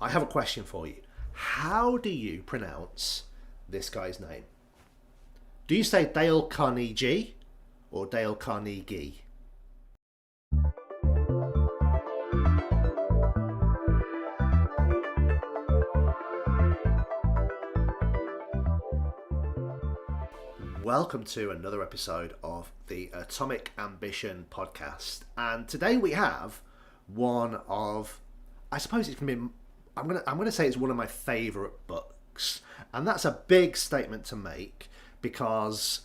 I have a question for you. How do you pronounce this guy's name? Do you say Dale Carnegie or Dale Carnegie? Welcome to another episode of the Atomic Ambition podcast. And today we have one of, I suppose it's going to be, I'm going to say it's one of my favourite books. And that's a big statement to make because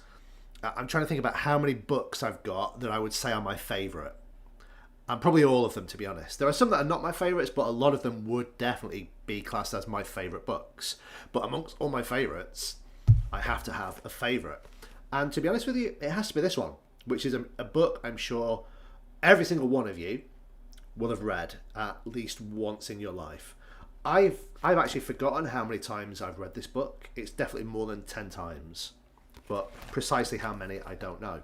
I'm trying to think about how many books I've got that I would say are my favourite. And probably all of them, to be honest. There are some that are not my favourites, but a lot of them would definitely be classed as my favourite books. But amongst all my favourites, I have to have a favourite. And to be honest with you, it has to be this one, which is a book I'm sure every single one of you will have read at least once in your life. I've actually forgotten how many times I've read this book. It's definitely more than 10 times, but precisely how many I don't know.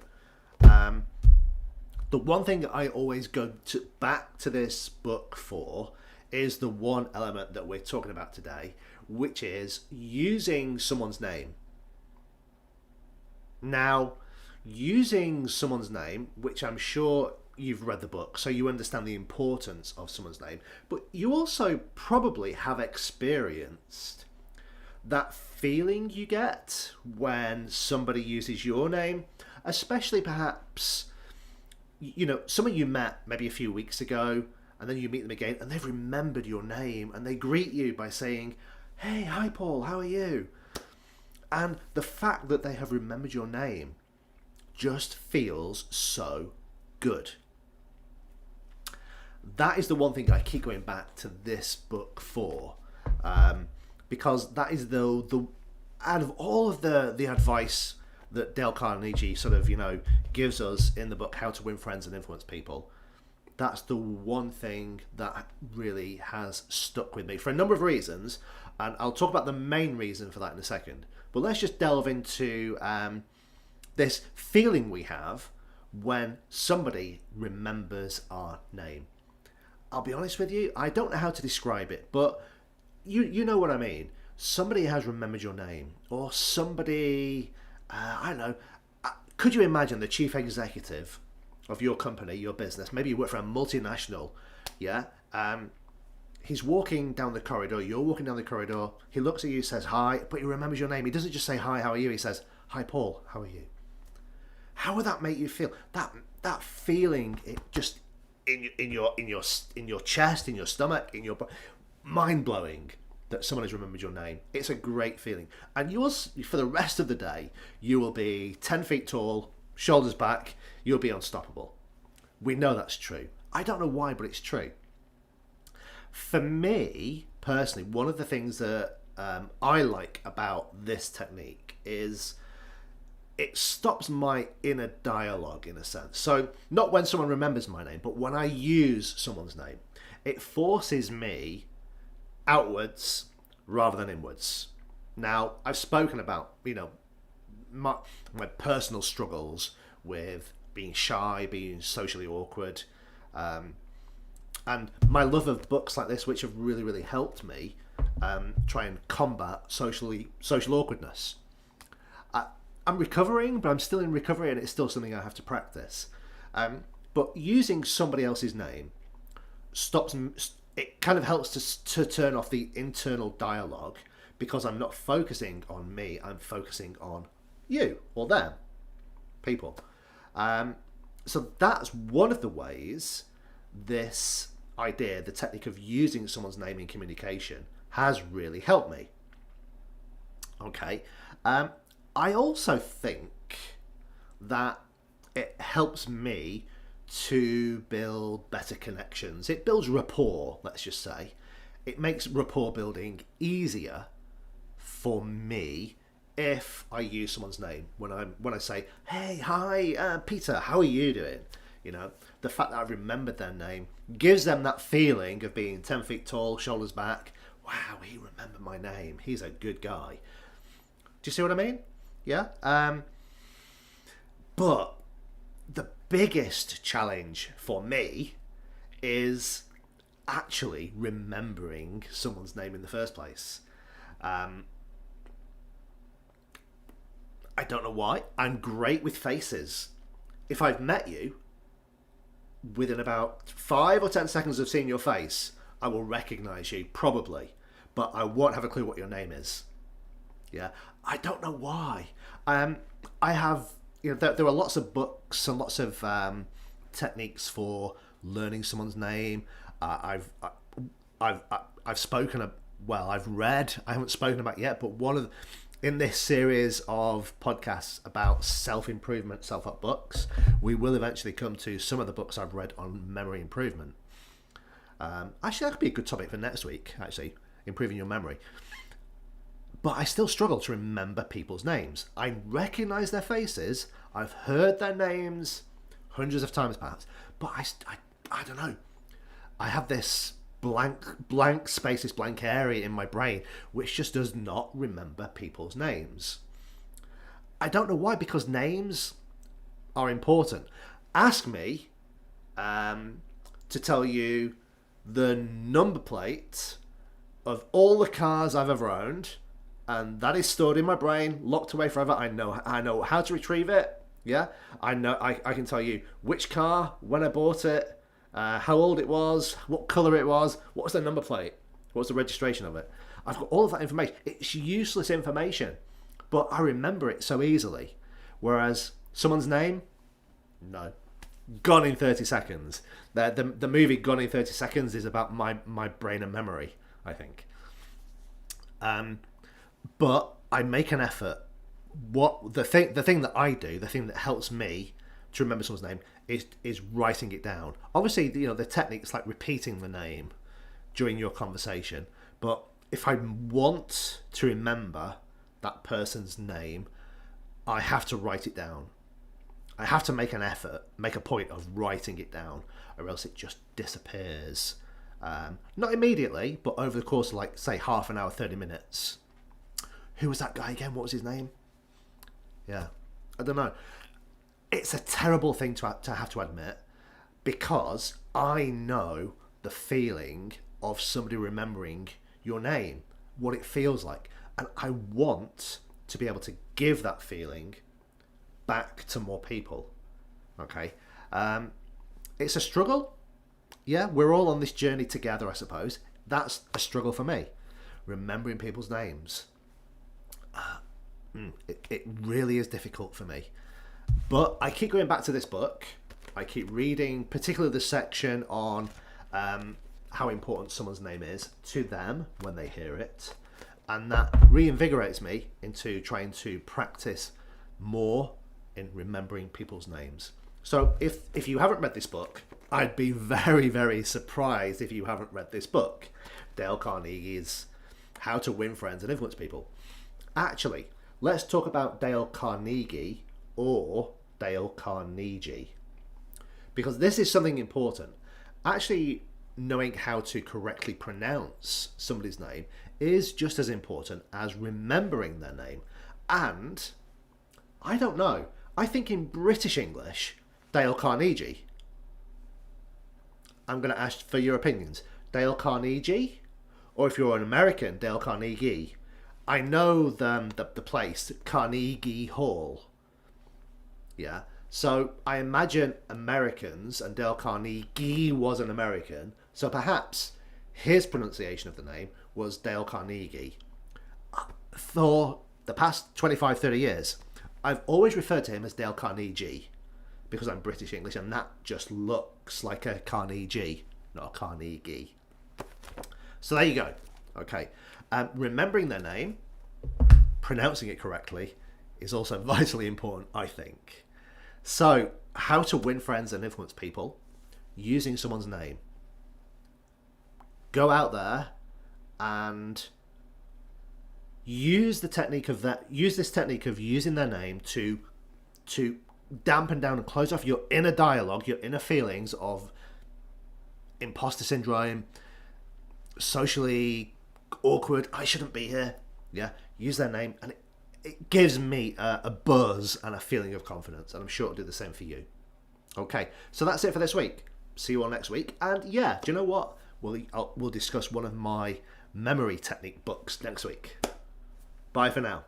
The one thing I always go back to this book for is the one element that we're talking about today, which is using someone's name. Now, using someone's name, which I'm sure you've read the book, so you understand the importance of someone's name, but you also probably have experienced that feeling you get when somebody uses your name, especially perhaps, you know, someone you met maybe a few weeks ago, and then you meet them again, and they've remembered your name, and they greet you by saying, "Hey, hi Paul, how are you?" And the fact that they have remembered your name just feels so good. That is the one thing I keep going back to this book for, because that is the out of all of the advice that Dale Carnegie sort of, gives us in the book How to Win Friends and Influence People, that's the one thing that really has stuck with me for a number of reasons, and I'll talk about the main reason for that in a second. But let's just delve into this feeling we have when somebody remembers our name. I'll be honest with you, I don't know how to describe it, but you know what I mean. Somebody has remembered your name, or somebody, I don't know, could you imagine the chief executive of your company, your business, maybe you work for a multinational, yeah? He's walking down the corridor, you're walking down the corridor, he looks at you, says hi, but he remembers your name. He doesn't just say, "Hi, how are you?" He says, "Hi, Paul, how are you?" How would that make you feel? That feeling, it just in your chest, in your stomach, in your mind-blowing that someone has remembered your name. It's a great feeling. And for the rest of the day, you will be 10 feet tall, shoulders back, you'll be unstoppable. We know that's true. I don't know why, but it's true. For me, personally, one of the things that I like about this technique is it stops my inner dialogue, in a sense. So not when someone remembers my name, but when I use someone's name, it forces me outwards rather than inwards. Now, I've spoken about, my personal struggles with being shy, being socially awkward, and my love of books like this, which have really, really helped me try and combat social awkwardness. I'm recovering, but I'm still in recovery, and it's still something I have to practice. But using somebody else's name it kind of helps to turn off the internal dialogue, because I'm not focusing on me, I'm focusing on you or them, people. So that's one of the ways this idea, the technique of using someone's name in communication, has really helped me. Okay. I also think that it helps me to build better connections. It builds rapport, let's just say. It makes rapport building easier for me if I use someone's name when I say, "Hey, hi, Peter, how are you doing?" The fact that I've remembered their name gives them that feeling of being 10 feet tall, shoulders back. Wow, he remembered my name. He's a good guy. Do you see what I mean? Yeah. But the biggest challenge for me is actually remembering someone's name in the first place. I don't know why. I'm great with faces. If I've met you, within about 5 or 10 seconds of seeing your face, I will recognise you, probably. But I won't have a clue what your name is. Yeah, I don't know why. I have, there are lots of books and lots of techniques for learning someone's name. I've spoken. I've read. I haven't spoken about it yet, but in this series of podcasts about self-improvement, self-help books, we will eventually come to some of the books I've read on memory improvement. Actually, that could be a good topic for next week, actually, improving your memory. But I still struggle to remember people's names. I recognise their faces. I've heard their names hundreds of times, perhaps. But I don't know. I have this blank space, this blank area in my brain which just does not remember people's names. I don't know why, because names are important. Ask me to tell you the number plate of all the cars I've ever owned, and that is stored in my brain, locked away forever. I know how to retrieve it. Yeah, I know. I can tell you which car, when I bought it, how old it was, what colour it was, what was the number plate, what was the registration of it. I've got all of that information. It's useless information, but I remember it so easily. Whereas someone's name, no. Gone in 30 seconds. The movie Gone in 30 Seconds is about my brain and memory, I think. But I make an effort. The thing that I do, the thing that helps me to remember someone's name is writing it down. Obviously, the technique is like repeating the name during your conversation. But if I want to remember that person's name, I have to write it down. I have to make an effort, make a point of writing it down, or else it just disappears. Not immediately, but over the course of, like, say, half an hour, 30 minutes. Who was that guy again? What was his name? Yeah, I don't know. It's a terrible thing to have to admit, because I know the feeling of somebody remembering your name, what it feels like. And I want to be able to give that feeling back to more people. Okay? It's a struggle. Yeah, we're all on this journey together, I suppose. That's a struggle for me, remembering people's names. It really is difficult for me. But I keep going back to this book. I keep reading, particularly the section on how important someone's name is to them when they hear it. And that reinvigorates me into trying to practice more in remembering people's names. So if you haven't read this book, I'd be very, very surprised if you haven't read this book. Dale Carnegie's How to Win Friends and Influence People. Actually, let's talk about Dale Carnegie, or Dale Carnegie, because this is something important. Actually, knowing how to correctly pronounce somebody's name is just as important as remembering their name. And I don't know, I think in British English, Dale Carnegie. I'm going to ask for your opinions. Dale Carnegie, or if you're an American, Dale Carnegie. I know the place, Carnegie Hall. Yeah, so I imagine Americans, and Dale Carnegie was an American, so perhaps his pronunciation of the name was Dale Carnegie. For the past 25, 30 years, I've always referred to him as Dale Carnegie, because I'm British English, and that just looks like a Carnegie, not a Carnegie. So there you go. Okay, remembering their name, pronouncing it correctly, is also vitally important, I think. So, how to win friends and influence people using someone's name. Go out there and use this technique of using their name to dampen down and close off your inner dialogue, your inner feelings of imposter syndrome, socially awkward, I shouldn't be here. Yeah, use their name, and it gives me a buzz and a feeling of confidence, and I'm sure it'll do the same for you. Okay, so that's it for this week. See you all next week. And yeah, do you know what? we'll discuss one of my memory technique books next week. Bye for now.